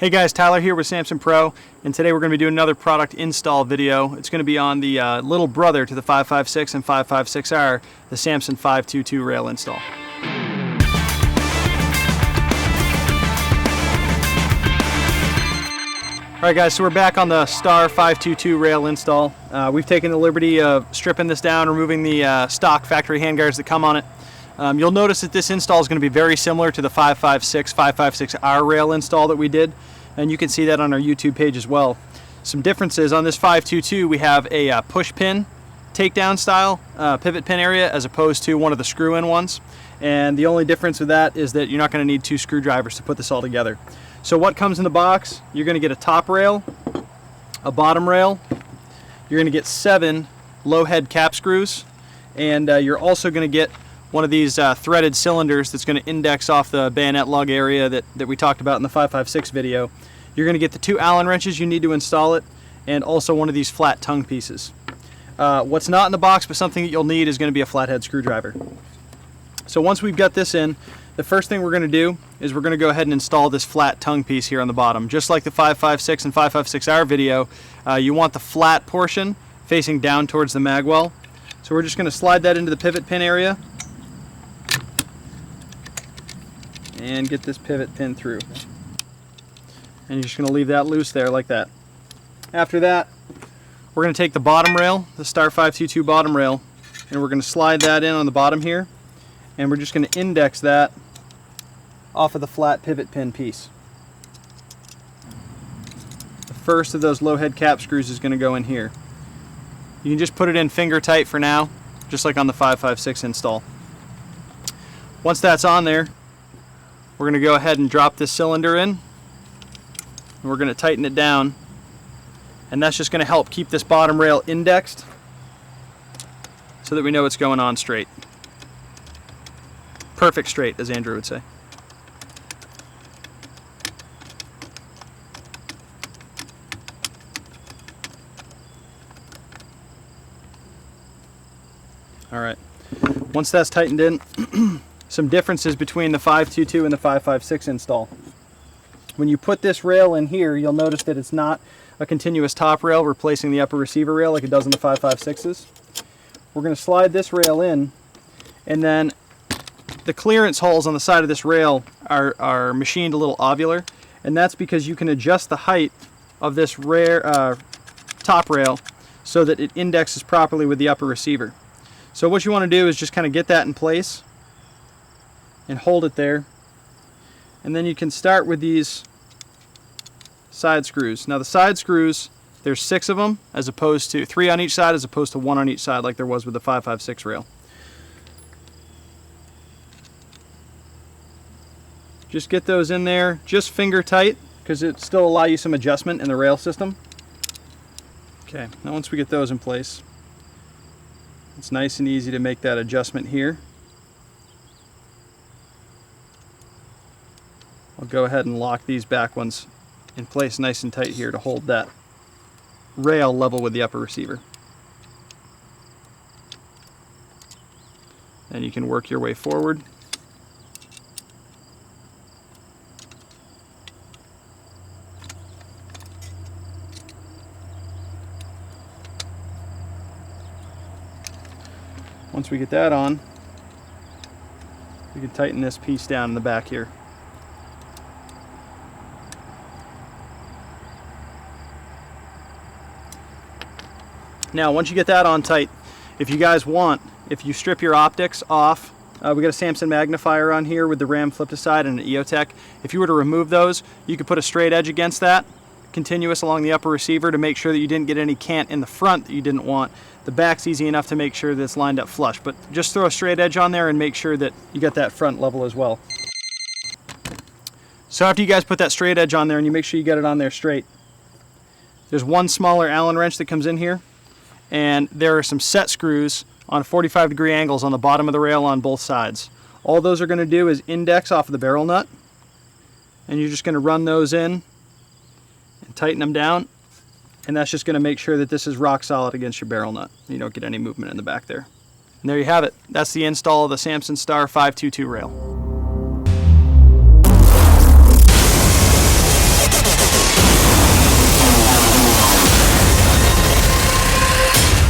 Hey guys, Tyler here with Samson Pro, and today we're going to be doing another product install video. It's going to be on the little brother to the 556 and 556R, the Samson 522 rail install. Alright guys, so we're back on the Star 522 rail install. We've taken the liberty of stripping this down, removing the stock factory handguards that come on it. You'll notice that this install is going to be very similar to the 556, 556R rail install that we did, and you can see that on our YouTube page as well. Some differences on this 522, we have a push pin takedown style pivot pin area as opposed to one of the screw-in ones, and the only difference with that is that you're not going to need two screwdrivers to put this all together. So what comes in the box, you're going to get a top rail, a bottom rail, you're going to get 7 low head cap screws, and you're also going to get one of these threaded cylinders that's going to index off the bayonet lug area that we talked about in the 556 video. You're going to get the 2 Allen wrenches you need to install it, and also one of these flat tongue pieces. What's not in the box but something that you'll need is going to be a flathead screwdriver. So once we've got this in, the first thing we're going to do is we're going to go ahead and install this flat tongue piece here on the bottom. Just like the 556 and 556R video, you want the flat portion facing down towards the magwell. So we're just going to slide that into the pivot pin area and get this pivot pin through. And you're just going to leave that loose there like that. After that, we're going to take the bottom rail, the Star 522 bottom rail, and we're going to slide that in on the bottom here, and we're just going to index that off of the flat pivot pin piece. The first of those low head cap screws is going to go in here. You can just put it in finger tight for now, just like on the 556 install. Once that's on there, we're going to go ahead and drop this cylinder in, and we're going to tighten it down, and that's just going to help keep this bottom rail indexed so that we know what's going on straight. Perfect straight, as Andrew would say. Alright, once that's tightened in, some differences between the 522 and the 556 install. When you put this rail in here, you'll notice that it's not a continuous top rail replacing the upper receiver rail like it does in the 556s. We're going to slide this rail in, and then the clearance holes on the side of this rail are machined a little ovular, and that's because you can adjust the height of this top rail so that it indexes properly with the upper receiver. So what you want to do is just kind of get that in place and hold it there, and then you can start with these side screws. Now the side screws, there's 6 of them as opposed to 3 on each side as opposed to 1 on each side like there was with the 556 rail. Just get those in there, just finger tight, because it still allow you some adjustment in the rail system. Okay, now once we get those in place, it's nice and easy to make that adjustment here. I'll go ahead and lock these back ones in place nice and tight here to hold that rail level with the upper receiver. And you can work your way forward. Once we get that on, we can tighten this piece down in the back here. Now once you get that on tight, if you guys want, if you strip your optics off, we got a Samson magnifier on here with the RAM flipped aside and an EOTech. If you were to remove those, you could put a straight edge against that, continuous along the upper receiver to make sure that you didn't get any cant in the front that you didn't want. The back's easy enough to make sure that it's lined up flush, but just throw a straight edge on there and make sure that you got that front level as well. So after you guys put that straight edge on there and you make sure you get it on there straight, there's one smaller Allen wrench that comes in here, and there are some set screws on 45-degree angles on the bottom of the rail on both sides. All those are going to do is index off of the barrel nut, and you're just going to run those in and tighten them down, and that's just going to make sure that this is rock solid against your barrel nut. You don't get any movement in the back there. And there you have it. That's the install of the Samson Star 522 rail.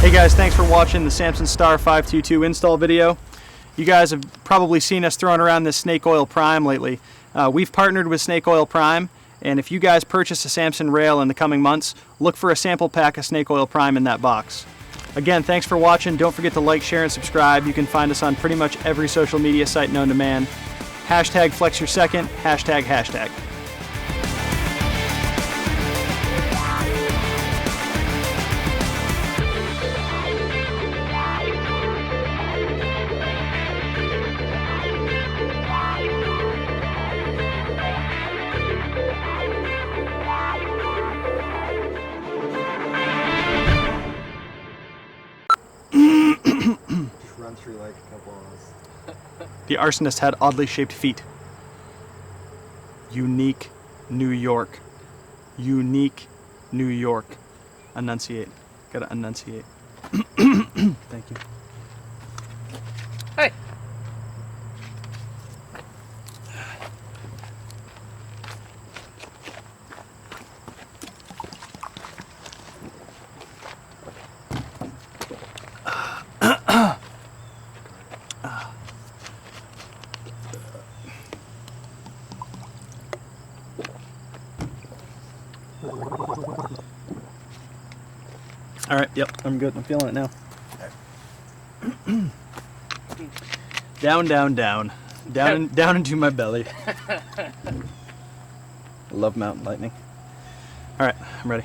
Hey guys, thanks for watching the Samson Star 522 install video. You guys have probably seen us throwing around this Snake Oil Prime lately. We've partnered with Snake Oil Prime, and if you guys purchase a Samson rail in the coming months, look for a sample pack of Snake Oil Prime in that box. Again, thanks for watching. Don't forget to like, share, and subscribe. You can find us on pretty much every social media site known to man. Hashtag FlexYourSecond, hashtag. Run through like a couple of us. The arsonist had oddly shaped feet. Unique New York. Unique New York. Enunciate. Gotta enunciate. Thank you. Hey. All right, yep, I'm good. I'm feeling it now. Down into my belly. I love mountain lightning. All right, I'm ready.